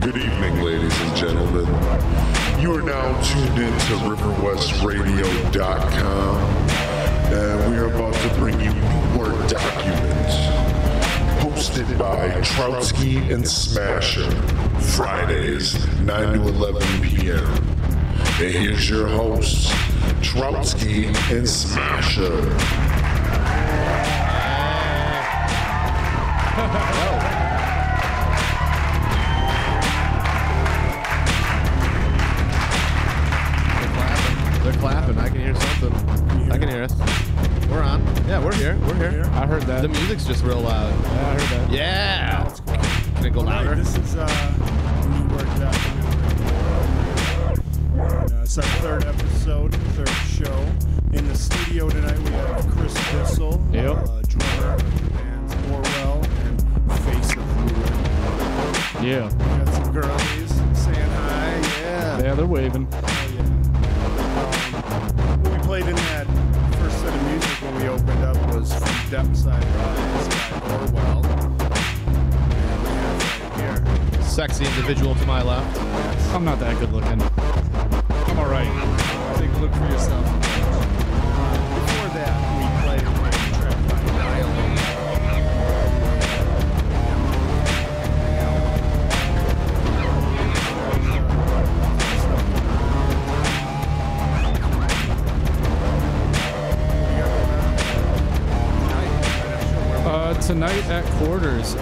Good evening, ladies and gentlemen. You are now tuned in to RiverWestRadio.com, and we are about to bring you New Word Document, hosted by Troutski and Smasher, Fridays, 9 to 11 p.m. And here's your hosts, Troutski and Smasher. They're clapping. I can hear something. I can hear us. We're on. Yeah, we're here. We're here. I heard that. The music's just real loud. Yeah, I heard that. Yeah. Can it go louder? This is New Word Document. It's our third episode, third show. In the studio tonight we have Chris Bissell, drummer of the bands Orwell and Face of Ruin. Yeah. We got some girlies saying hi. Yeah. Yeah, they're waving. What we played in that first set of music when we opened up was From Depthside Rise by Orwell. And we have right here. Sexy individual to my left. I'm not that good looking. I'm alright. Take a look for yourself. Before that, we played a track by Nihilate. Tonight at Quarters,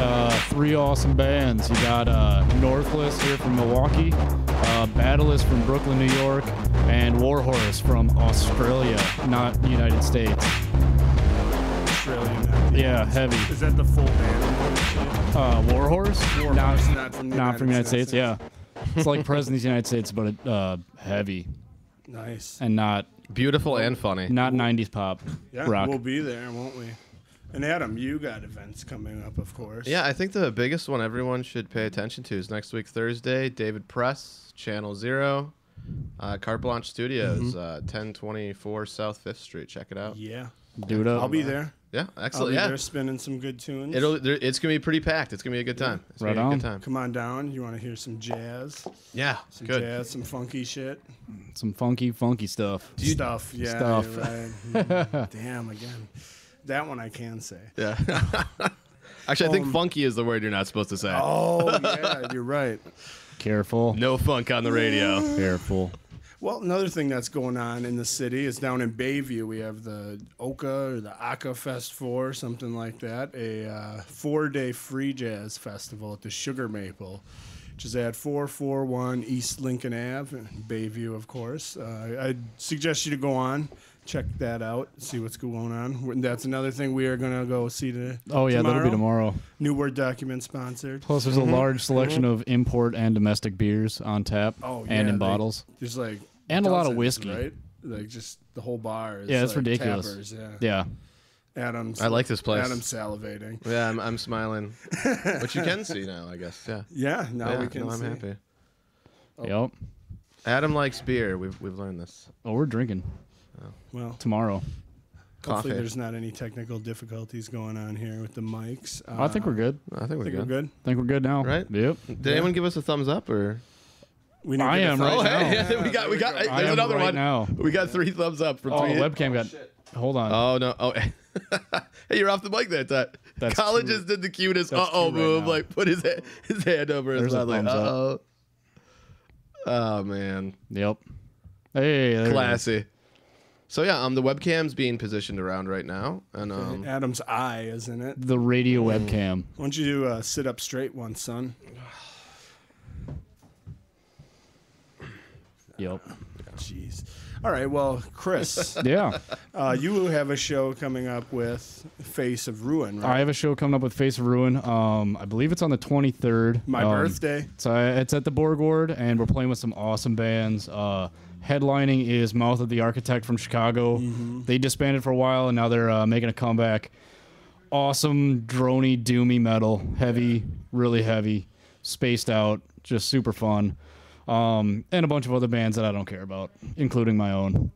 three awesome bands. You got Northless here from Milwaukee, Battleless from Brooklyn, New York, and Warhorse from Australia, not United States. Australian. Yeah, heavy. Is that the full band? Warhorse? Warhorse, not from the United States, yeah. It's like President of the United States, but heavy. Nice. And not Beautiful and funny. not 90s pop Yeah, rock. we'll be there, won't we? And Adam, you got events coming up, of course. Yeah, I think the biggest one everyone should pay attention to is next week, Thursday. David Press, Channel Zero, Carte Blanche Studios, 1024 South 5th Street. Check it out. Yeah. Dude up. I'll be there. Yeah, I'll excellent. be Yeah, there spinning some good tunes. it's gonna be pretty packed. It's gonna be a good time. It's Right gonna be a on. good time. Come on down. You want to hear some jazz? Yeah, Some good. jazz, some funky shit. Some funky stuff. Stuff. Yeah. Stuff. You're right. Damn, again. That one I can say. Yeah. Actually, I think funky is the word you're not supposed to say. Oh, yeah, you're right. Careful. No funk on the radio. Careful. Well, another thing that's going on in the city is down in Bayview. We have the Oka or the Aka Fest 4, something like that, a 4-day free jazz festival at the Sugar Maple, which is at 441 East Lincoln Ave, in Bayview, of course. I'd suggest you to go on, check that out, see what's going on. That's another thing we are going to go see Oh, yeah, that'll be tomorrow. New Word Document sponsored. Plus, there's a large selection of import and domestic beers on tap and in bottles. There's like And a lot of dozens, whiskey. right? Like just the whole bar. Is Yeah, it's like ridiculous. Tappers, yeah. Yeah. Adam's. I like this place. Adam's salivating. Yeah, I'm smiling. But you can see now, I guess. Yeah. Yeah, now we can I'm see. happy. Yep. Adam likes beer. We've learned this. Oh, we're drinking Well, tomorrow. Coffee. hopefully there's not any technical difficulties going on here with the mics. I think we're good. I think we're Think good. we're good. I think we're good now. Right? Yep. Did anyone give us a thumbs up or? We need I to get am a right thumbs now. up. yeah, we got. I There's am another right one. now. We got 3 thumbs up from Oh, 3. webcam got. Hold on. Oh no! Oh, hey, you're off the mic that time. That's Colin true. just did the cutest That's uh-oh true right move, now. like put his hand over his There's a mouth, like thumbs up. uh-oh. Oh man, Yep. Hey, there it is. classy. So yeah, the webcam's being positioned around right now, and Adam's eye is in it. The radio webcam. Why don't you do sit up straight once, son? Yep. Jeez. All right, well, Chris, Yeah. you have a show coming up with Face of Ruin, right? I have a show coming up with Face of Ruin. I believe it's on the 23rd. My birthday. So it's at the Borg Ward, and we're playing with some awesome bands. Headlining is Mouth of the Architect from Chicago. They disbanded for a while, and now they're making a comeback. Awesome, droney, doomy metal. Heavy, really heavy. Spaced out. Just super fun. and a bunch of other bands that I don't care about, including my own.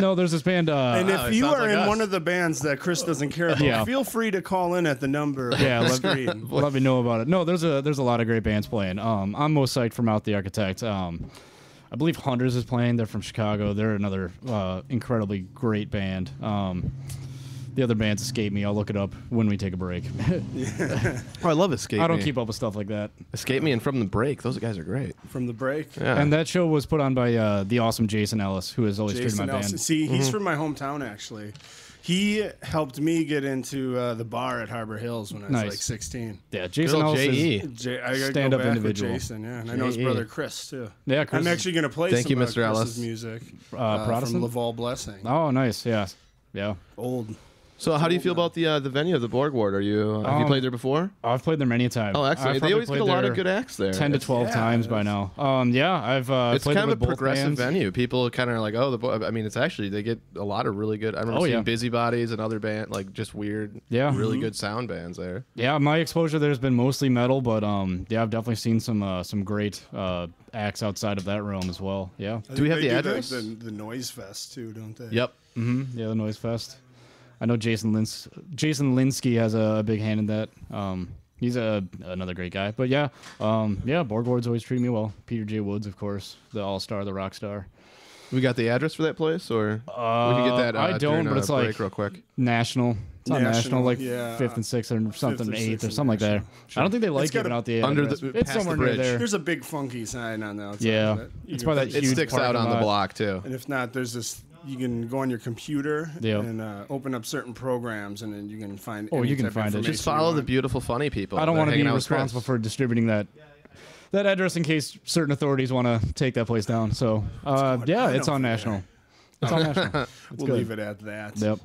No, there's this band. And if it you sounds are like in us. one of the bands that Chris doesn't care about, Yeah. feel free to call in at the number Yeah, on the let, screen. let me know about it. No, there's a lot of great bands playing. I'm most psyched for Mouth the Architect. I believe Hunters is playing. They're from Chicago. They're another incredibly great band. The other bands escape me. I'll look it up when we take a break. Oh, I love Escape I don't Me. keep up with stuff like that. Escape Me and From the Break. Those guys are great. From the break. Yeah. And that show was put on by the awesome Jason Ellis, who has always treated my Jason band. Nelson. See, he's from my hometown, actually. He helped me get into the bar at Harbor Hills when I was Nice. like 16. Yeah, Good Jason old Ellis J.E. is I gotta stand-up go back individual. with Jason, yeah. And I know his J.E. brother Chris, too. Yeah, Chris I'm is- actually going to play Thank some you, of Mr. Chris's Ellis. music Protestant? from Laval Blessing. Oh, nice. Yeah. Yeah. Old. So how do you feel about the venue of the Borg Ward? Have you played there before? I've played there many times. Oh, I've excellent. They probably always get a played lot there of good acts there. 10 to 12 times by now. Yeah, I've It's played kind there of with a both progressive bands. venue. People kind of like, I mean, it's actually they get a lot of really good. I remember Oh, seeing yeah. Busybodies and other band like just weird, Yeah. really good sound bands there. Yeah, my exposure there's been mostly metal, but yeah, I've definitely seen some great acts outside of that realm as well. Yeah. Do we have They the do address? The Noise Fest, too, don't they? Yep. Yeah, the Noise Fest. I know Jason Linsky has a big hand in that. He's another great guy. But yeah, Borg Ward's always treated me well. Peter J. Woods, of course, the all-star, the rock star. We got the address for that place, or we can get that. I don't, during but a it's break like real quick. National. It's on National, national, like yeah. 5th and 6th or something, 5th or 8th or 6th something like that. Sure. I don't think they like It's got giving a- out the under address. the- It's past the somewhere near bridge. there. There's a big funky sign on the outside. Yeah. of it. You It's can by that put- It huge sticks out parking on the lot. block too. And if not, there's this. You can go on your computer Yeah. and open up certain programs, and then you can find. Oh, any you can type of find it. information Just you follow the want. beautiful, funny people. I don't that are want to be hanging out with Chris. responsible for distributing that address in case certain authorities want to take that place down. So, yeah, on it's on over national. It's on national. It's We'll good. leave it at that. Yep.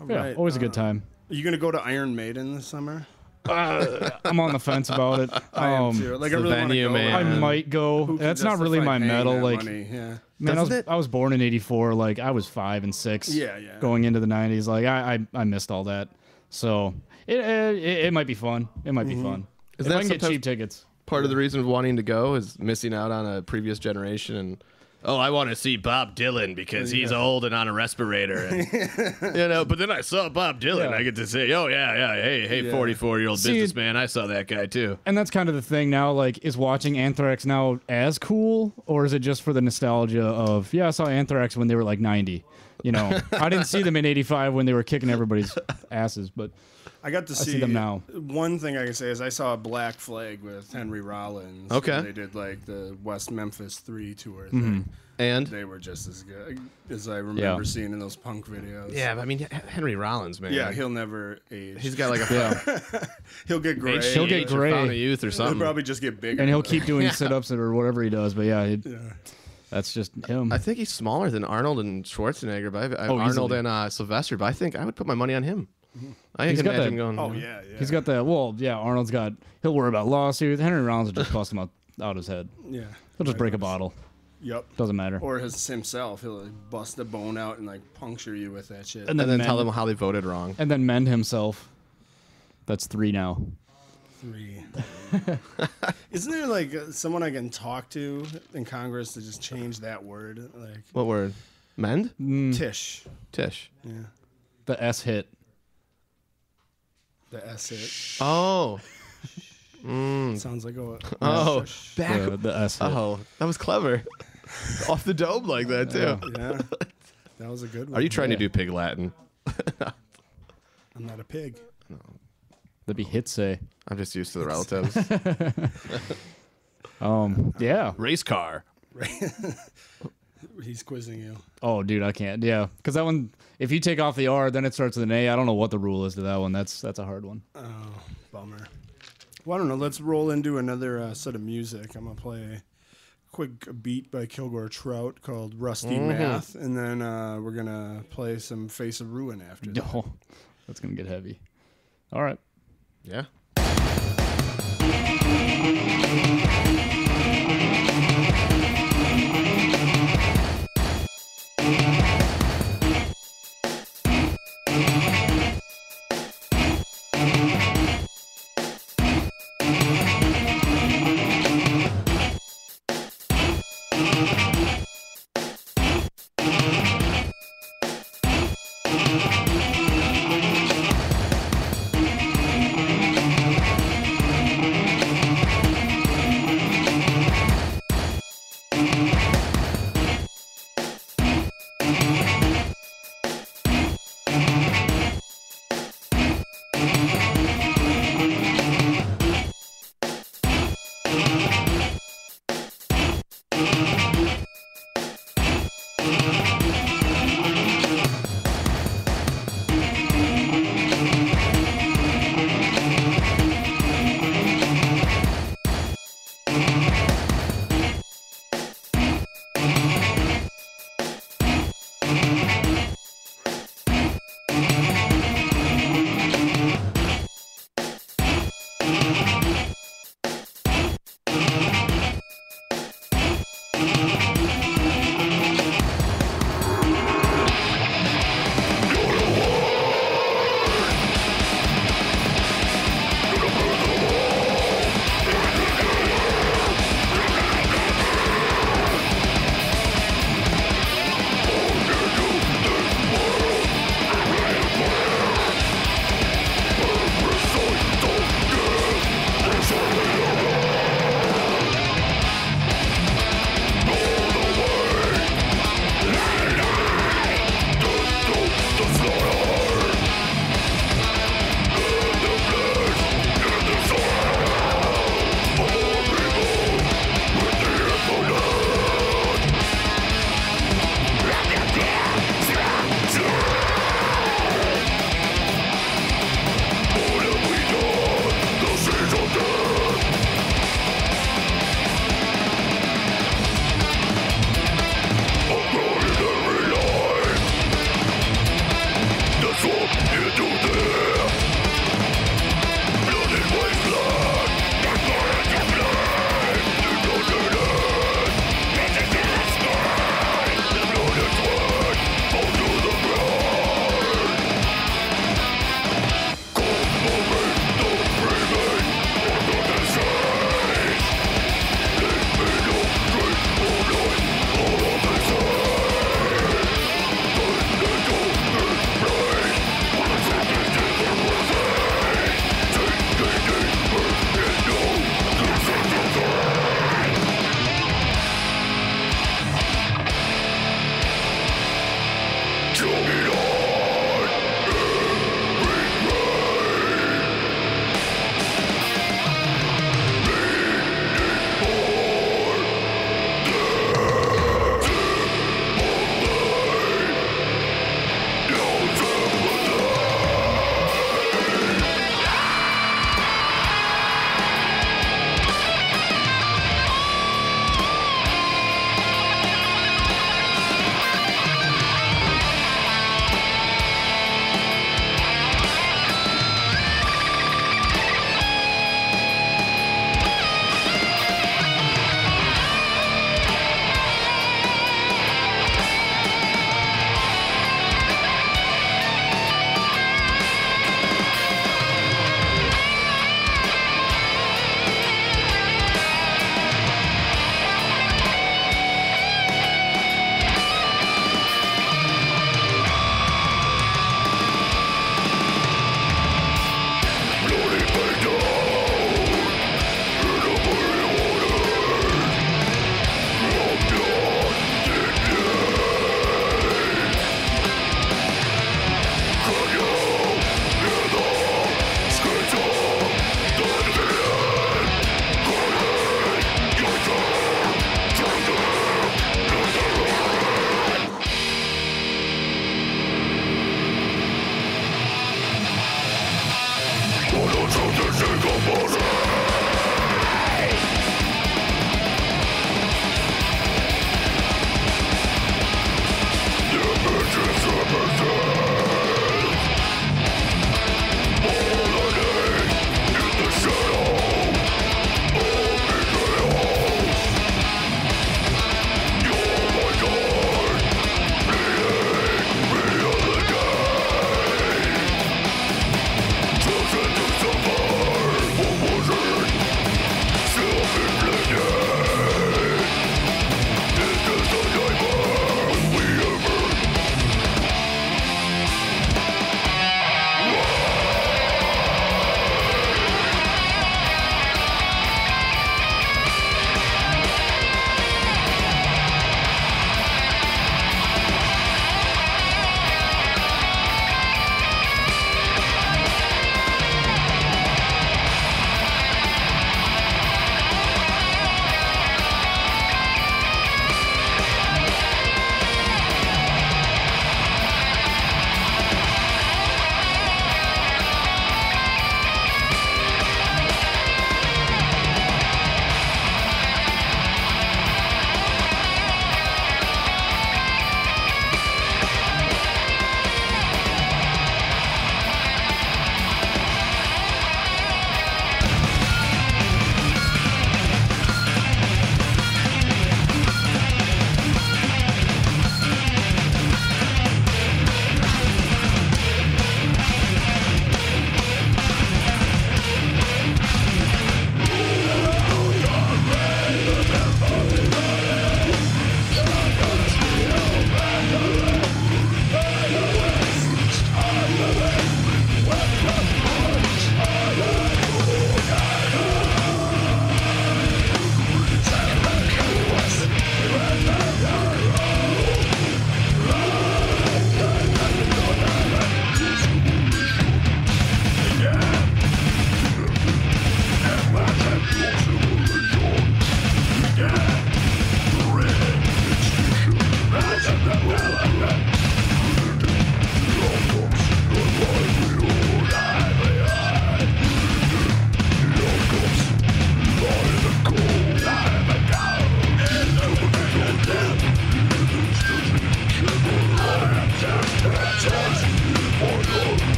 All Yeah, right, always a good time. Are you gonna go to Iron Maiden this summer? I'm on the fence about it. I am too. Like I the really want to venue, go. man. I might go. Who can That's not really justify my paying metal. that Like, money? Yeah. man, Doesn't it? I was born in '84. Like, I was 5 and 6. Yeah, yeah. Going into the '90s, like I missed all that. So it might be fun. It might be fun. Is If that I can get sometimes- cheap tickets. Part of the reason of wanting to go is missing out on a previous generation and I want to see Bob Dylan because he's old and on a respirator. And, but then I saw Bob Dylan. Yeah. I get to say, oh, yeah. Hey, 44-year-old See, businessman. I saw that guy, too. And that's kind of the thing now. Like, is watching Anthrax now as cool, or is it just for the nostalgia of, yeah, I saw Anthrax when they were like 90? You know, I didn't see them in '85 when they were kicking everybody's asses, but I got to see them now. One thing I can say is I saw a Black Flag with Henry Rollins. Okay. when They did like the West Memphis 3 tour thing. And? They were just as good as I remember Yeah. seeing in those punk videos. Yeah, I mean, Henry Rollins, man. Yeah, he'll never age. He's got like a He'll get gray. He'll get gray. fountain of youth or He'll something. probably just get bigger. and he'll though. keep doing sit-ups or whatever he does. But yeah, Yeah. that's just him. I think he's smaller than Arnold and Schwarzenegger, but Arnold easily. and Sylvester. But I think I would put my money on him. I He's can got imagine that- going. Oh yeah, yeah. He's got that. Well, yeah, Arnold's got. He'll worry about lawsuits. Henry Rollins will just bust him out his head. Yeah. He'll just break a bottle. Yep. Doesn't matter. Or himself, he'll like, bust a bone out and like puncture you with that shit. and then tell mend- them how they voted wrong. and then mend himself. That's 3 now. 3. Isn't there like someone I can talk to in Congress to just change that word? Like What word? Mend? Tish. Tish. Yeah. The S hit. The S it. Oh. Sounds like a Oh. Back. The S hit. Oh, that was clever. Off the dome like that too. Yeah. That was a good one. Are you trying to do pig Latin? I'm not a pig. That'd be hit say. I'm just used to the relatives. Yeah. Race car. He's quizzing you. Oh, dude, I can't. Yeah, because that one, if you take off the R, then it starts with an A. I don't know what the rule is to that one. That's a hard one. Bummer. Well, I don't know. Let's roll into another set of music. I'm going to play a quick beat by Kilgore Trout called Rusty Math, and then we're going to play some Face of Ruin after that. Oh, that's gonna get heavy. All right. Yeah.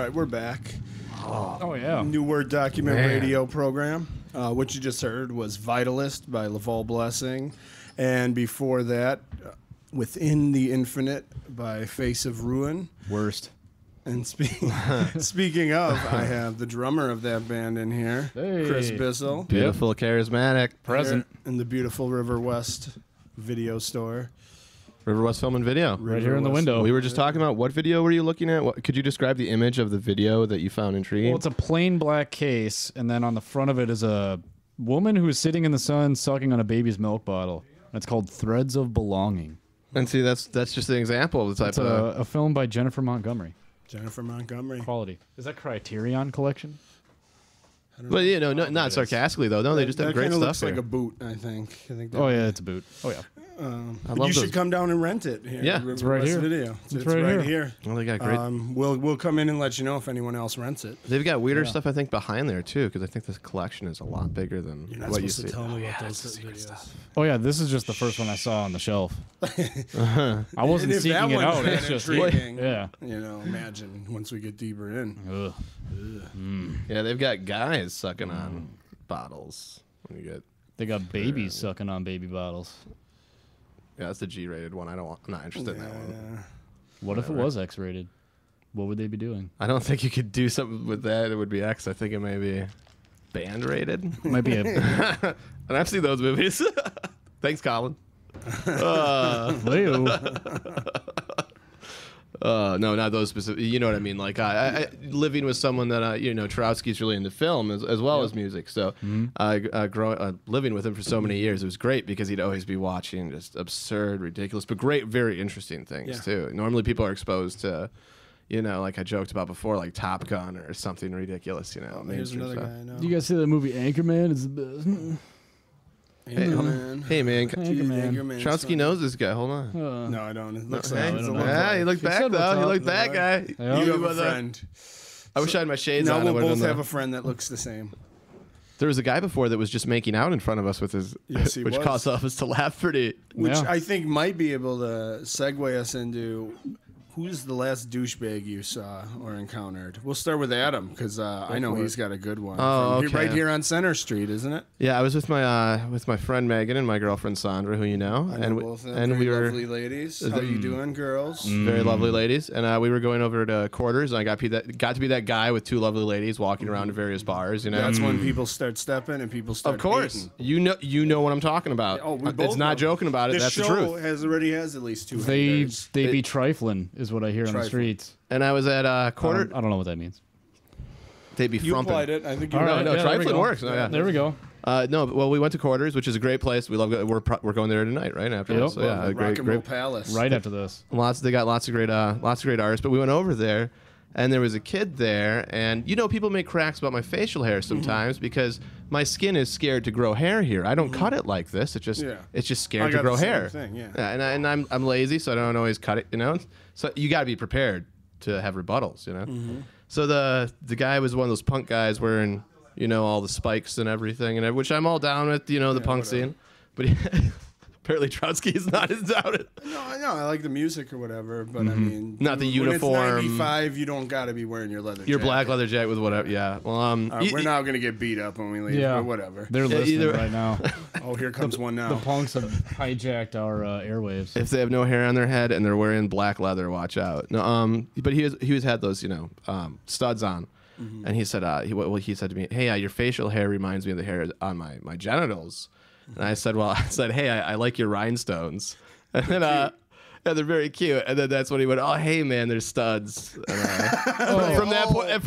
right, we're back. Oh yeah. New Word Document Man. radio program. What you just heard was Vitalist by Laval Blessing. And before that, Within the Infinite by Face of Ruin. Worst. And speaking of, I have the drummer of that band in here, Hey. Chris Bissell. Beautiful, charismatic. Present. Here in the beautiful River West video store. River West Film and Video. Right here in the West. window. We were just talking about what video were you looking at? What, could you describe the image of the video that you found intriguing? Well, it's a plain black case, and then on the front of it is a woman who is sitting in the sun sucking on a baby's milk bottle. And it's called Threads of Belonging. And see, that's just an example of the type It's of. a film by Jennifer Montgomery. Jennifer Montgomery. Quality. Is that Criterion Collection? But you know, not sarcastically though. No, they just have That great kinda stuff looks like here. a boot, I think. Oh yeah, it's a boot. Oh yeah. I But love you those. should come down and rent it here. Yeah. River It's right West here. Video. It's right here. Well, they got great. We'll come in and let you know if anyone else rents it. They've got weirder stuff, I think, behind there too, because I think this collection is a lot bigger than You're not what you supposed see. to tell me about those videos. Oh yeah, this is just the first one I saw on the shelf. I wasn't And if that seeking it one's out. that It's just intriguing, yeah. You know, imagine once we get deeper in. Ugh. Yeah, they've got guys sucking on bottles. When you get, They got babies sucking on baby bottles. yeah, that's the G-rated one. I'm not interested in that one. What if it was X-rated? What would they be doing? I don't think you could do something with that. It would be X. I think it may be band rated. Might be a And I've seen those movies. Thanks, Colin. Leo. No, not those specific. You know what I mean? Like, I living with someone that you know, Troutski's really into film as well as music. So, living with him for so many years, it was great because he'd always be watching just absurd, ridiculous, but great, very interesting things Yeah. too. Normally, people are exposed to, you know, like I joked about before, like Top Gun or something ridiculous. You know, Here's mainstream another stuff. guy I know. You guys see that movie Anchorman? It's the best. Anchorman. Hey man, Anchorman's Troutski fun. knows this guy. Hold on. No, I don't. It looks Hey, like it's a yeah, he look. looked back said what's though. He up. looked that guy. Yeah. You have a was a- friend. I wish I had my shades Now on. I we'll would've both done have that. a friend that looks the same. There was a guy before that was just making out in front of us with his, Yes, he which was. caused us to laugh pretty. Which Yeah. I think might be able to segue us into who's the last douchebag you saw or encountered. We'll start with Adam because I know he's got a good one. Oh, From here- right okay. here on Center Street, isn't it? Yeah, I was with my friend Megan and my girlfriend Sandra, who you know, I and know both of them. and Very we were lovely ladies. How you doing, girls? very lovely ladies, and we were going over to Quarters, and I got to be that guy with two lovely ladies walking around to various bars. You know, That's when people start stepping and people start. of course, hating. you know what I'm talking about. Oh, we It's both not know. joking about it. This That's the show truth. already has at least two. They haters. they be trifling, is what I hear on the Trifling. streets. And I was at I Quarter. don't know what that means. They'd be You frumping. applied it. I think you. All No, right, no, yeah, there we trifling go. works. No, yeah. There we go. No, but, well, we went to Quarters, which is a great place. We love. We're going there tonight, right after. Yep. This. So yeah, a Rock great, and Roll great. Palace. Right after this. They got lots of great artists. But we went over there, and there was a kid there, and you know, people make cracks about my facial hair sometimes because my skin is scared to grow hair here. I don't cut it like this. It's just Yeah. scared I to got grow the same hair. thing, yeah. And I'm lazy, so I don't always cut it. You know, so you got to be prepared to have rebuttals. You know, so the guy was one of those punk guys wearing, you know, all the spikes and everything, and which I'm all down with. You know, the punk whatever. scene, but apparently Troutski is not as down it. No, I know. I like the music or whatever, but I mean, Not the when uniform. It's 95, you don't got to be wearing your leather. Your black jacket. leather jacket with whatever. Yeah. Well, We're not gonna get beat up when we leave, Yeah. but whatever. They're listening either- right now. Oh, here comes one The now. punks have hijacked our airwaves. if they have no hair on their head and they're wearing black leather, watch out. No, but he was had those, you know, studs on, and he said, he said to me, hey, your facial hair reminds me of the hair on my genitals, and I said, hey, I like your rhinestones, and then yeah, they're very cute, and then that's when he went, oh, hey, man, there's studs. And, from that point, I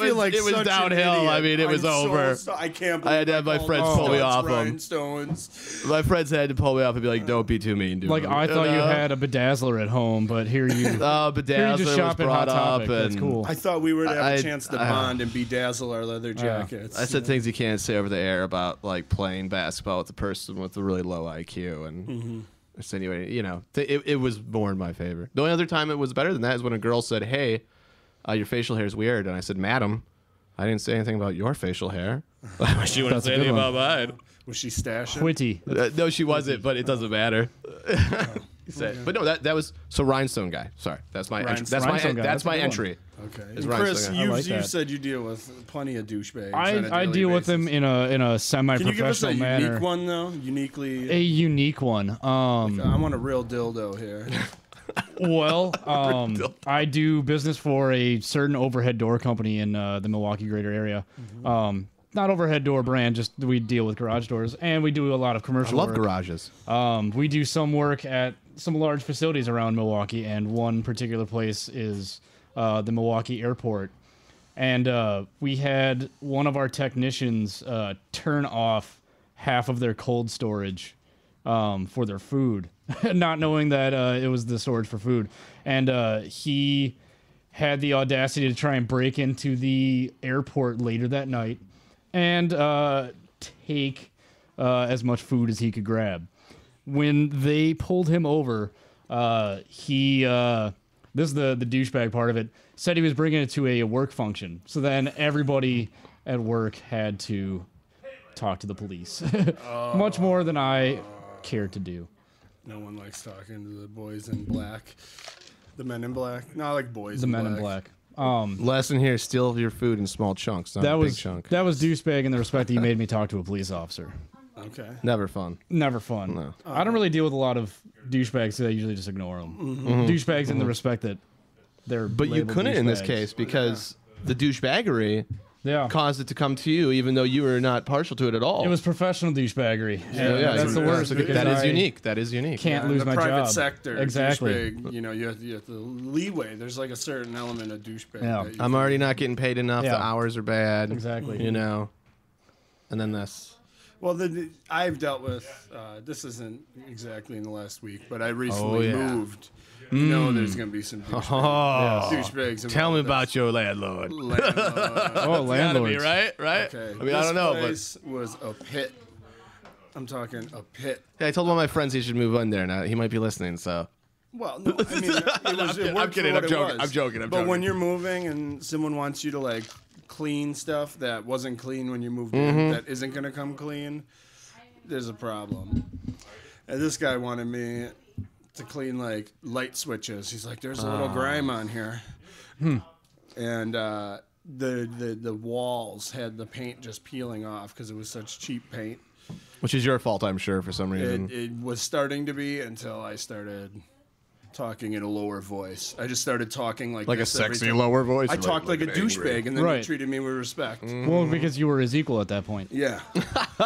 feel like it was such an downhill. idiot. I mean, it was I'm over. I can't. I had to have my believe friends called pull me studs off 'em. rhinestones. My friends had to pull me off and be like, don't be too mean, dude. Like I thought you had a bedazzler at home, but here you Oh, here you Bedazzler just was shop at brought Hot up, Topic. That's and cool. I thought we were to have I- a chance to bond and bedazzle our leather jackets. I said things you can't say over the air about like playing basketball with a person with a really low IQ, and insinuating, you know, it was more in my favor. The only other time it was better than that is when a girl said, "Hey, your facial hair is weird," and I said, "Madam, I didn't say anything about your facial hair." She wouldn't That's a say good anything one. about mine. Was she stashing? Witty. No, she wasn't, but it doesn't matter. He said, but no, that was so Rhinestone guy. Sorry, that's my entry. That's Rhinestone guy. that's That's a my good entry. Okay. Is And Chris, Rhinestone guy. you I like that. said you deal with plenty of douchebags. I deal with them in a Can you give us semi-professional a manner. unique one though? Uniquely. A unique one. I want a real dildo here. Well, I do business for a certain overhead door company in the Milwaukee greater area. Not overhead door brand, just we deal with garage doors, and we do a lot of I commercial love work. garages. We do some work at some large facilities around Milwaukee, and one particular place is the Milwaukee airport. And we had one of our technicians turn off half of their cold storage for their food, not knowing that it was the storage for food. And he had the audacity to try and break into the airport later that night and take as much food as he could grab. When they pulled him over, he this is the douchebag part of it, said he was bringing it to a work function. So then everybody at work had to talk to the police, much more than I cared to do. No one likes talking to the boys in black. The men in black. No, I like boys The in men black. in black. Lesson here: steal your food in small chunks, not That a was big chunk. that was douchebag in the respect that he made me talk to a police officer. Okay. Never fun. Never fun. No. I don't really deal with a lot of douchebags, so I usually just ignore them. Douchebags in the respect that they're. But you labeled couldn't in this douchebags. case because the douchebaggery Yeah. caused it to come to you, even though you were not partial to it at all. It was professional douchebaggery. So, yeah, That's the worst because that is I unique. That is unique. Can't In lose the my private job. sector, Exactly. douchebag, you have the leeway. There's like a certain element of douchebag. Yeah. that you I'm can- already not getting paid enough. Yeah. The hours are bad. Exactly. You know. And then this. Well, I've dealt with. This isn't exactly in the last week, but I recently yeah. moved. You know, there's gonna be some douchebags. Tell me involved. about your landlord. Landlord. Oh, Gotta be, landlords. right? Okay. I mean, I don't know, but This was a pit. I'm talking a pit. yeah, I told one of my friends he should move in there. Now he might be listening. So Well, no, I mean, it worked kidding, for what I'm joking, it was. I'm joking, But when you're moving and someone wants you to like clean stuff that wasn't clean when you moved in, that isn't gonna come clean, there's a problem. And this guy wanted me to clean like light switches. He's like, "There's a little grime on here," and the walls had the paint just peeling off because it was such cheap paint. which is your fault, I'm sure, for some reason. It was starting to be until I started talking in a lower voice. I just started talking like Like a this every sexy time. lower voice. I talked like a douchebag, and then Right. he treated me with respect. Well, because you were his equal at that point. Yeah.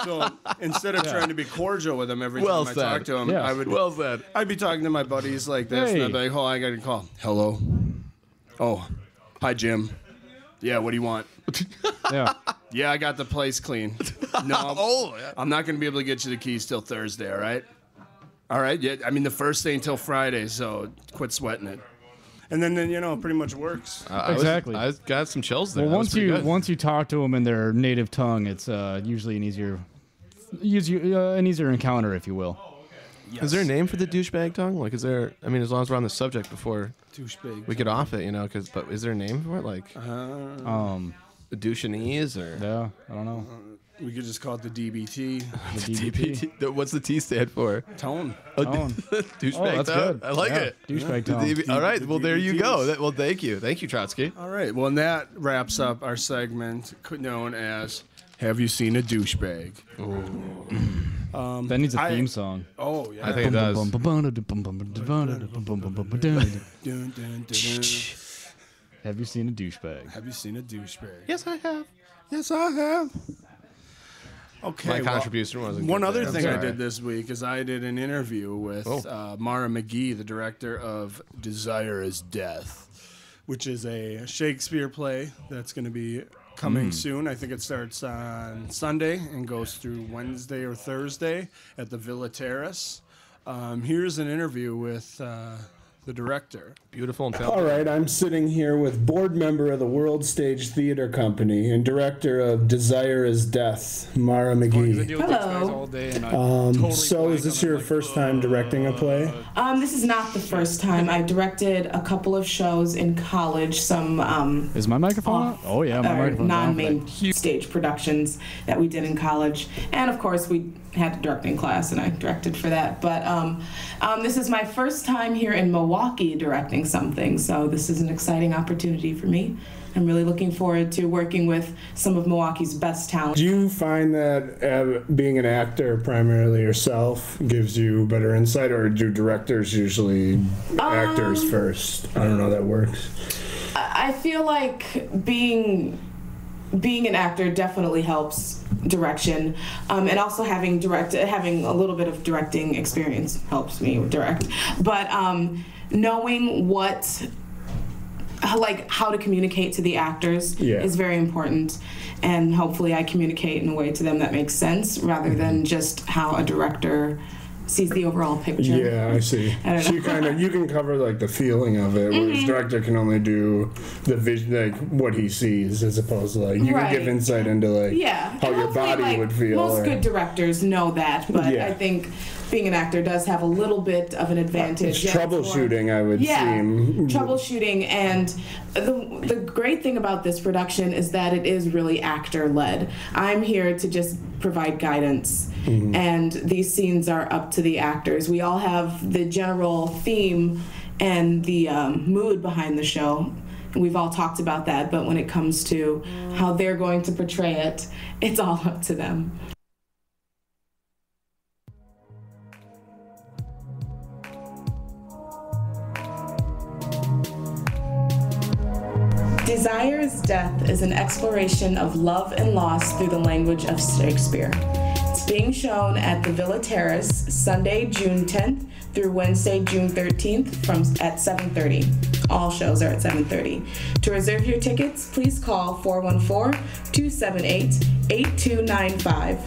So instead of trying to be cordial with him every Well time I said. talked to him, Yeah. I would. Well said. I'd be talking to my buddies like this, and Hey. I'd be like, "Oh, I got a call. Hello. Oh, hi, Jim. Yeah, what do you want? Yeah. Yeah, I got the place clean. No, I'm not going to be able to get you the keys till Thursday. All right. All right. Yeah. I mean, the first day until Friday, so quit sweating it. And then it pretty much works. Exactly. I got some chills there. Well, That was pretty good. once you talk to them in their native tongue, it's usually an easier encounter, if you will. Is there a name for the douchebag tongue? Like, is there? I mean, as long as we're on the subject before Douchebag. we get off it, but is there a name for it? Like douchanese or Yeah, I don't know. We could just call it the DBT. The DBT. What's the T stand for? Tone. Douchebag Oh, that's tone. good. I like Yeah, it. douchebag The tone. All right. Well, there you go. DBTs. Well, thank you, Troutski. All right. Well, and that wraps up our segment known as "Have You Seen a Douchebag?" That needs a theme song. Oh yeah. I think it does. Dun, dun, dun, dun. Have you seen a douchebag? Have you seen a douchebag? Yes, I have. Yes, I have. Okay. My well, contribution wasn't One good other there. thing I Sorry. did this week is I did an interview with Mara McGee, the director of Desire is Death, which is a Shakespeare play that's going to be coming soon. I think it starts on Sunday and goes through Wednesday or Thursday at the Villa Terrace. Here's an interview with the director. Beautiful and talented. All right, I'm sitting here with board member of the World Stage Theater Company and director of Desire is Death, Mara McGee. Hello. So is this your first time directing a play? This is not the first time. I directed a couple of shows in college, some Is my microphone on? Oh yeah, my microphone's on. non-main stage productions that we did in college. And of course we had a directing class and I directed for that. But this is my first time here in Milwaukee directing something, so this is an exciting opportunity for me. I'm really looking forward to working with some of Milwaukee's best talent. Do you find that being an actor primarily yourself gives you better insight, or do directors usually actors first? I don't know how that works. I feel like being an actor definitely helps direction, and also having a little bit of directing experience helps me direct. But knowing how to communicate to the actors is very important, and hopefully I communicate in a way to them that makes sense rather than just how a director sees the overall picture. Yeah, I see. So you can cover like the feeling of it, whereas director can only do the vision, like what he sees, as opposed to like you can give insight into like how your body would feel. Most good directors know that, but I think being an actor does have a little bit of an advantage. It's troubleshooting, I would seem. Troubleshooting, and the great thing about this production is that it is really actor-led. I'm here to just provide guidance, and these scenes are up to the actors. We all have the general theme and the mood behind the show. We've all talked about that, but when it comes to how they're going to portray it, it's all up to them. Desire is Death is an exploration of love and loss through the language of Shakespeare. It's being shown at the Villa Terrace Sunday, June 10th through Wednesday, June 13th at 7:30. All shows are at 7:30. To reserve your tickets, please call 414-278-8295.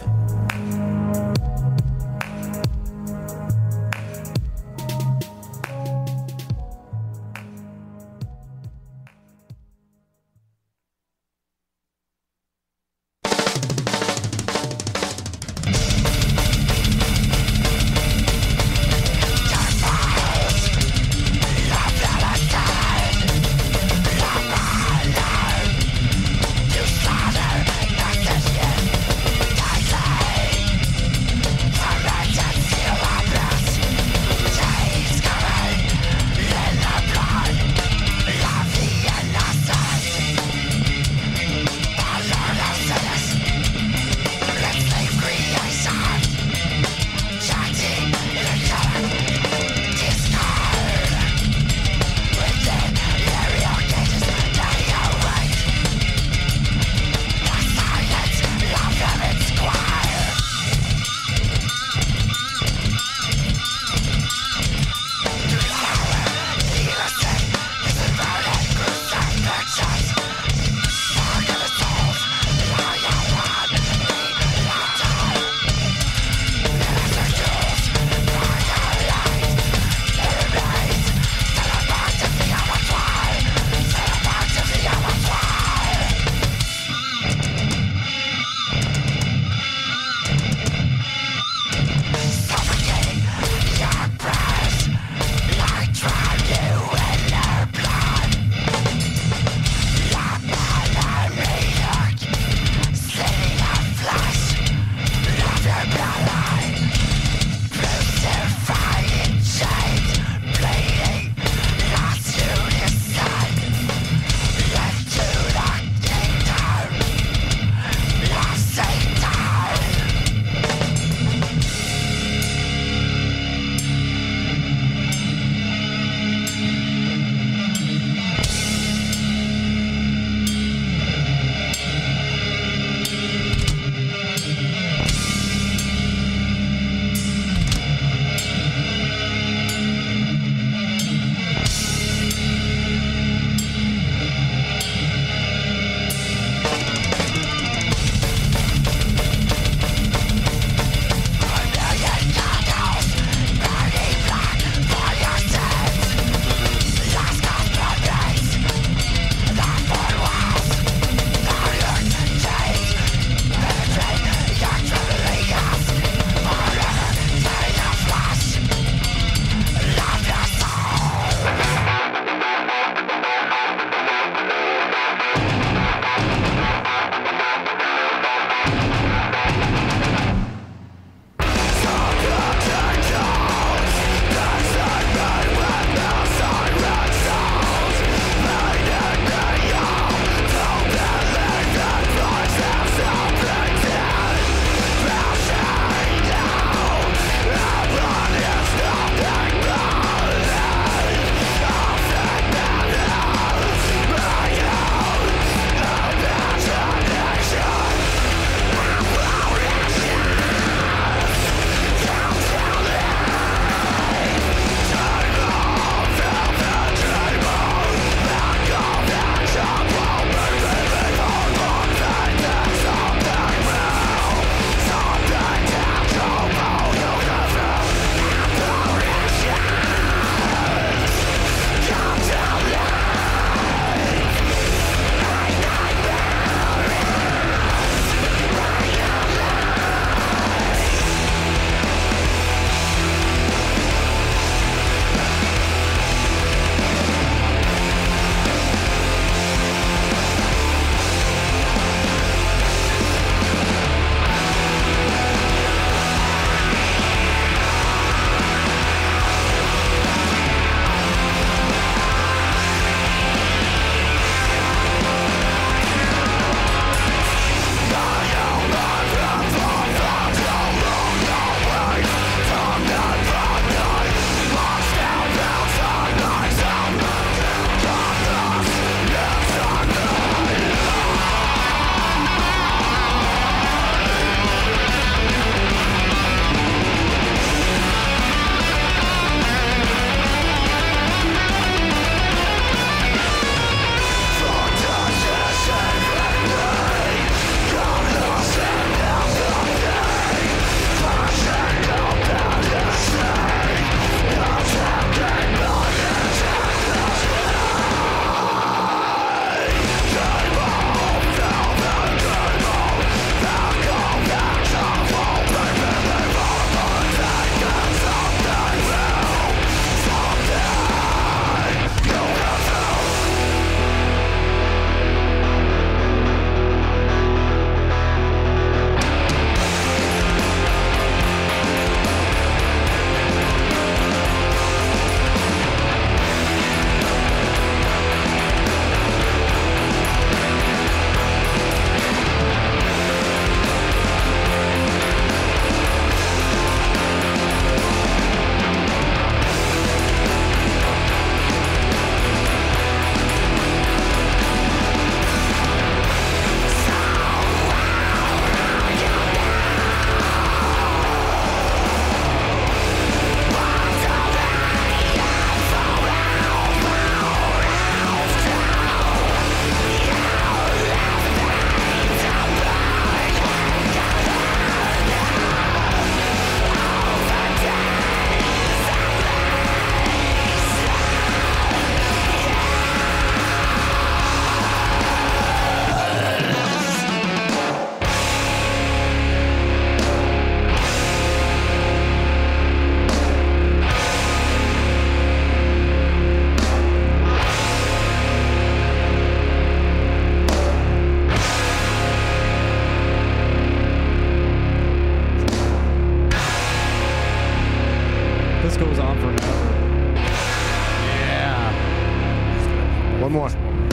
One more.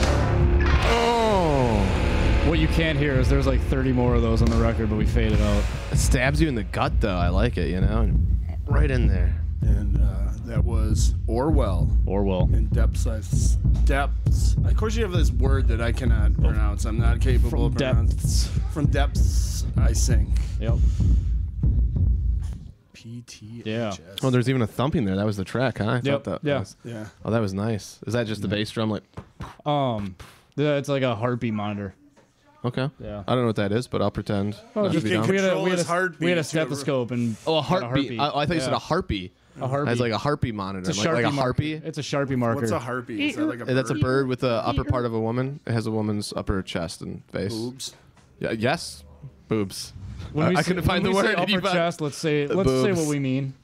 Oh. What you can't hear is there's like 30 more of those on the record, but we faded out. It stabs you in the gut, though. I like it, you know? Right in there. And that was Orwell. In depths. Of course, you have this word that I cannot pronounce. I'm not capable of pronouncing. From depths, I sink. Yep. PTHS. Yeah. Oh, there's even a thumping there. That was the track, huh? I thought that was, Yeah. Oh, that was nice. Is that just the bass drum? Like, It's like a heartbeat monitor. okay. Yeah. I don't know what that is, but I'll pretend. Oh, not to just be dumb. control his heartbeat we had a to- stethoscope and Oh, a had heartbeat. I thought you said a harpy. A harpy. It's like a harpy monitor. It's a Like a Sharpie harpy. marker. It's a Sharpie marker. What's a harpy? Is that like a bird? That's a bird with the upper part of a woman. It has a woman's upper chest and face. Boobs. Yeah. Yes. Boobs. When we I say- couldn't find when the we say word. and you Upper found- chest. Let's say boobs. what we mean.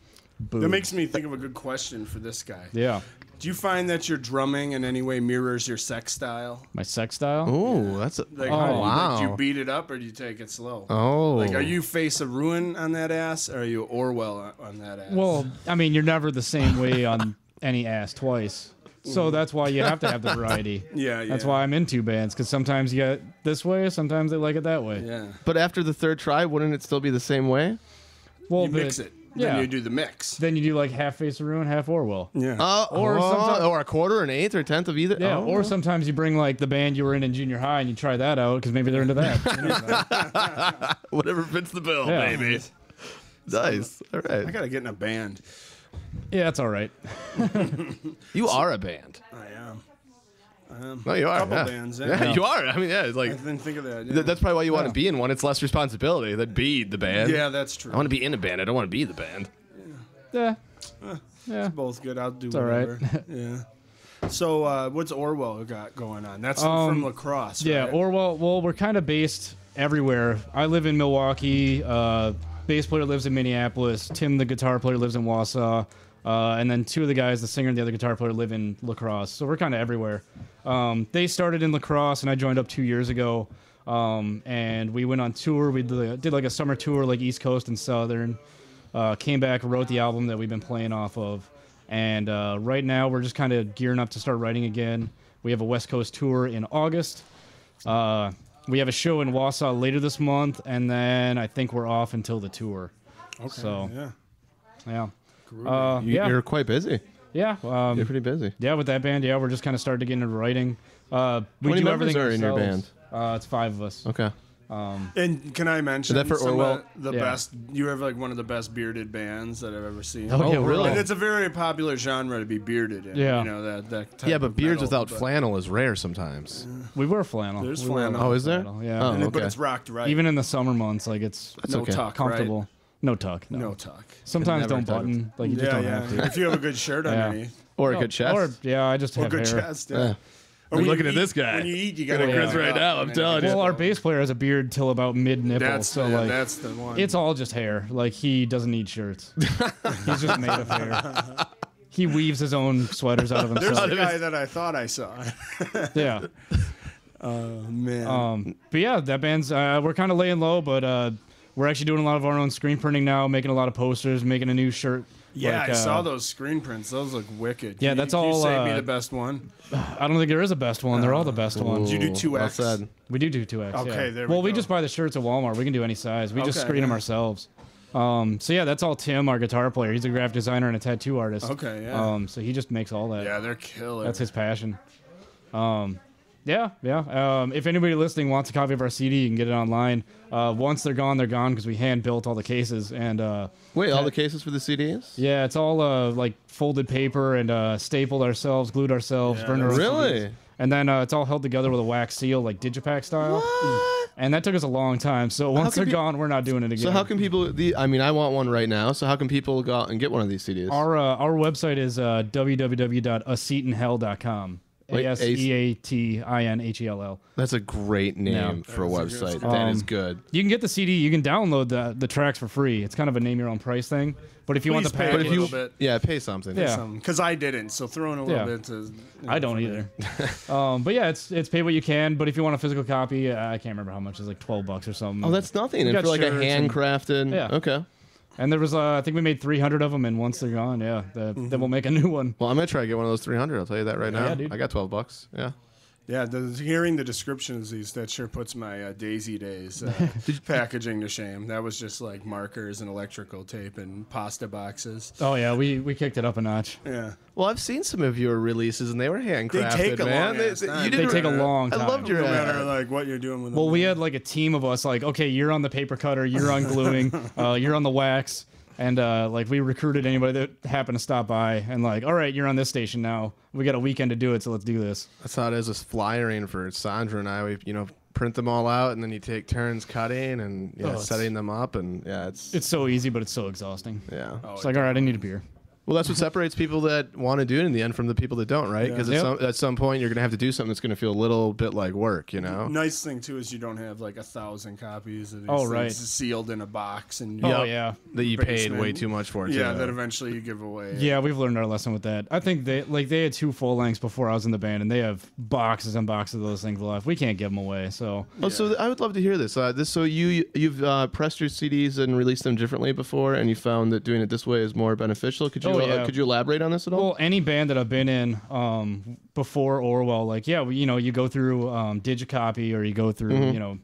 Boobs. That makes me think of a good question for this guy. Yeah. Do you find that your drumming in any way mirrors your sex style? My sex style. Oh, that's a. Like, oh, how do you, wow. like, do you beat it up or do you take it slow? Oh. Like, are you Face of Ruin on that ass, or are you Orwell on that ass? Well, I mean, you're never the same way on any ass twice. So that's why you have to have the variety. Yeah. That's why I'm in two bands, because sometimes you get this way, sometimes they like it that way. Yeah. But after the third try, wouldn't it still be the same way? Well, You mix it. Yeah. Then you do the mix. Then you do like half Face of Ruin, half Orwell. Yeah. Or a quarter, an eighth, or a tenth of either. Yeah, Oh. or sometimes you bring like the band you were in junior high and you try that out because maybe they're into that. You know? Whatever fits the bill, Yeah. baby. Nice. All right. I gotta get in a band. Yeah, that's all right. You are a band. I am. No, you are. Couple yeah. bands, yeah. Yeah, you are. I mean, yeah, it's like I didn't think of that. Yeah, that's probably why you want to be in one. It's less responsibility than be the band. yeah that's true. I want to be in a band. I don't want to be the band. Yeah. Yeah. Both good. I'll do all right. whatever. Yeah. So, what's Orwell got going on? That's from lacrosse. Yeah, right? Orwell. Well, we're kind of based everywhere. I live in Milwaukee. Bass player lives in Minneapolis. Tim, the guitar player, lives in Wausau. And then two of the guys, the singer and the other guitar player, live in lacrosse. So we're kind of everywhere. They started in lacrosse, and I joined up 2 years ago. And we went on tour. We did like a summer tour, like East Coast and Southern. Came back, wrote the album that we've been playing off of. And right now, we're just kind of gearing up to start writing again. We have a West Coast tour in August. We have a show in Wausau later this month, and then I think we're off until the tour. Okay. So, Yeah. yeah. Yeah. You're quite busy. Yeah. You're pretty busy. Yeah, with that band, we're just kind of starting to get into writing. We How many do members everything are in your ourselves. It's 5 of us. Okay. And can I mention Is that for some Orwell? of the Yeah. best? You have like one of the best bearded bands that I've ever seen. Oh, yeah, really? And it's a very popular genre to be bearded in. Yeah. You know that type Yeah, but of beards metal, without but- flannel is rare sometimes. We wear flannel. There's We wear flannel. a lot Oh, of is there? flannel, Yeah. Oh. And but okay. it's rocked right. Even in the summer months, like it's That's no okay. tuck, comfortable. right? No tuck. No. No tuck. Sometimes Never don't tuck. button. Like you just don't have to. If you have a good shirt Yeah. underneath, Or a good chest. Or I just or have good hair. chest. Yeah. Yeah. Or I'm when looking you at this eat- guy. When you eat, you Got gotta a grizz right now, I'm telling you. Well, our bass player has a beard till about mid nipple, That's so the, like that's the one. it's all just hair. Like he doesn't need shirts. He's just made of hair. He weaves his own sweaters out of There's himself. the guy that I thought I saw. Yeah. Oh man. But yeah, that band's we're kind of laying low, but we're actually doing a lot of our own screen printing now, making a lot of posters, making a new shirt. Yeah, like, I saw those screen prints. Those look wicked. Yeah, Can that's you, can all, you say me uh, the best one? I don't think there is a best one. They're all the best ones. Did you do 2X? Well said. We do 2X. Okay, yeah. there we Well, we go. just buy the shirts at Walmart. We can do any size. We just Okay, screen them yeah. ourselves. So yeah, that's all Tim, our guitar player. He's a graphic designer and a tattoo artist. Okay, yeah. So he just makes all that. Yeah, they're killer. That's his passion. Yeah. If anybody listening wants a copy of our CD, you can get it online. Once they're gone because we hand built all the cases. And Wait, all the cases for the CDs? yeah, it's all like folded paper and stapled ourselves, glued ourselves, burned our own Really? CDs. And then it's all held together with a wax seal, like Digipack style. And that took us a long time. So once they're gone, we're not doing it again. So how can people? I mean, I want one right now. So how can people go out and get one of these CDs? Our website is www.aseatinhell.com. Wait, ASEATINHELL. That's a great name Yeah. for a website. That is good. You can get the CD. You can download the tracks for free. It's kind of a name your own price thing. But if you want Please the pay a package, little bit. Yeah, pay something. Yeah. Because I didn't, so throw in a little Yeah. bit to. I don't either. But yeah, it's pay what you can. But if you want a physical copy, I can't remember how much. It's like $12 or something. Oh, that's nothing. We And got for like a shirts and- handcrafted. Yeah. Okay. And there was, I think we made 300 of them, and once they're gone, then we'll make a new one. Well, I'm gonna try to get one of those 300. I'll tell you that right now. Yeah, dude. I got $12. Yeah. Yeah, hearing the descriptions of these, that sure puts my Daisy Days packaging to shame. That was just like markers and electrical tape and pasta boxes. Oh yeah, we kicked it up a notch. Yeah. Well, I've seen some of your releases, and they were handcrafted, They take a man. long ass time. They take a long time. I loved your No ad. matter like what you're doing with them. Well, we had like a team of us. Like, okay, you're on the paper cutter, you're on gluing, you're on the wax, and like we recruited anybody that happened to stop by, and like, all right, you're on this station now. We got a weekend to do it, so let's do this. That's how it is with flyering for Sandra and I. We print them all out, and then you take turns cutting and setting them up, and It's so easy, but it's so exhausting. yeah. It's like, all right, I need a beer. Well, that's what separates people that want to do it in the end from the people that don't, right? Because at some point you're going to have to do something that's going to feel a little bit like work, you know? Nice thing too is you don't have like 1,000 copies of these Oh, things right. sealed in a box and Oh, yeah. That you paid basement. way too much for. Yeah, too. that eventually you give away. Yeah, we've learned our lesson with that. I think they had 2 full lengths before I was in the band, and they have boxes and boxes of those things left. We can't give them away, so. Oh, so I would love to hear this. So you've pressed your CDs and released them differently before, and you found that doing it this way is more beneficial. Could you elaborate on this at all? Well, any band that I've been in before Orwell, like, you go through Digicopy or you go through,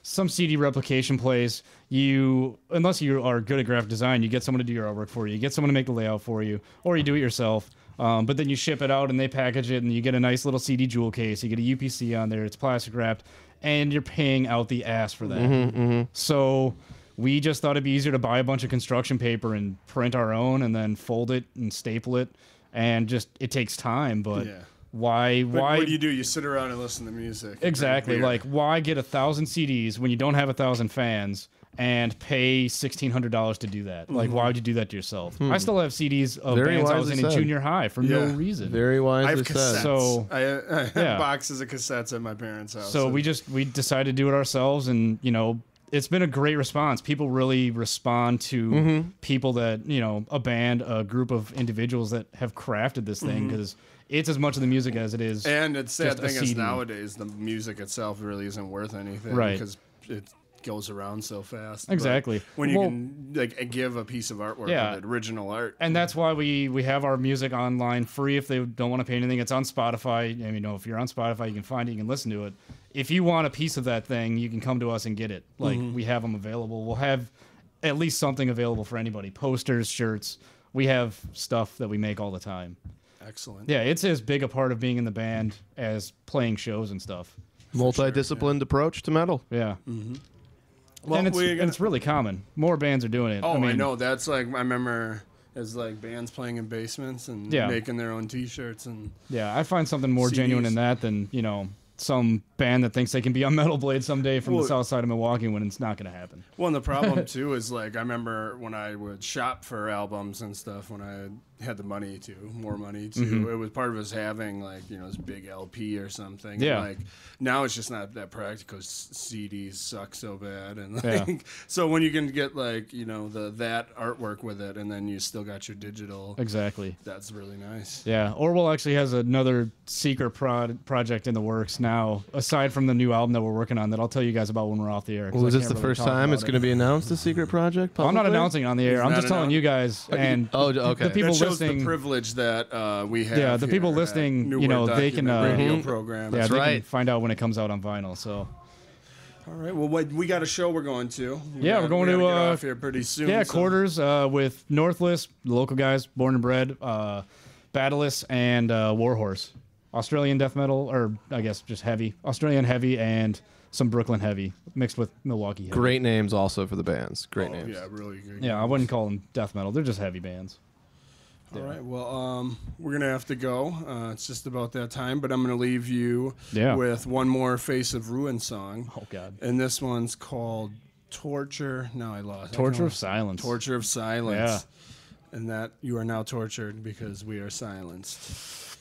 some CD replication place. Unless you are good at graphic design, you get someone to do your artwork for you. You get someone to make the layout for you, or you do it yourself. But then you ship it out and they package it, and you get a nice little CD jewel case. You get a UPC on there. It's plastic wrapped, and you're paying out the ass for that. So we just thought it'd be easier to buy a bunch of construction paper and print our own, and then fold it and staple it, and it takes time. But why? What do? You sit around and listen to music. Exactly. Like, why get 1,000 CDs when you don't have 1,000 fans and pay $1,600 to do that? Like, why would you do that to yourself? I still have CDs of Very bands I was wisely in said. junior high for no reason. Very I have wisely cassettes. said. So- I have Yeah. boxes of cassettes at my parents' house. So we decided to do it ourselves, and it's been a great response. People really respond to people that a band, a group of individuals that have crafted this thing, because it's as much of the music as it is. And the sad just a thing is CD. nowadays the music itself really isn't worth anything, Right. because it goes around so fast. Exactly. But when you Well- can like give a piece of artwork, Yeah. with original art, And that's why we have our music online free if they don't want to pay anything. It's on Spotify. I mean, if you're on Spotify, you can find it, you can listen to it. If you want a piece of that thing, you can come to us and get it. Like, we have them available. We'll have at least something available for anybody. Posters, shirts. We have stuff that we make all the time. excellent. Yeah, it's as big a part of being in the band as playing shows and stuff. Multidisciplined approach to metal. Yeah. Well, And we're gonna- it's really common. More bands are doing it. Oh, I mean, know. That's like I remember as like bands playing in basements and Yeah. making their own T-shirts and Yeah, I find something more genuine CDs. in that than, some band that thinks they can be on Metal Blade someday from the Well- south side of Milwaukee when it's not going to happen. Well, and the problem too is like I remember when I would shop for albums and stuff when I had the money to, more money to. It was part of us having like this big LP or something. Yeah. And, like now it's just not that practical. CDs suck so bad, and Yeah. like so when you can get like that artwork with it, and then you still got your digital. Exactly. That's really nice. Yeah, Orwell actually has another secret project in the works now, aside from the new album that we're working on, that I'll tell you guys about when we're off the air. 'cause Was I this can't the really first talk time about it's it. going to be announced, the secret project? I'm not publicly? announcing it on the air. I'm not just telling you announced? guys, and Oh, okay. the people That shows listening. the privilege that we have. Yeah, the people here at listening, New you know, Word they can, Document radio Mhm. program. yeah, they can right. find out when it comes out on vinyl. So All right. Well, we got a show we're going to. Yeah, we're going we to, gotta get off here pretty soon. yeah, so- Quarters with Northless, the local guys, born and bred, Battleless, and Warhorse, Australian death metal, or I guess just heavy, Australian heavy, and some Brooklyn heavy mixed with Milwaukee heavy. Great names also for the bands. Great Oh, names. yeah, really good. Yeah, I wouldn't call them death metal. They're just heavy bands. All right. Well, we're gonna have to go. It's just about that time, but I'm gonna leave you Yeah. with one more Face of Ruin song, Oh God. and this one's called Torture. No, I lost. Torture of Silence. Torture of Silence. And that you are now tortured because we are silenced.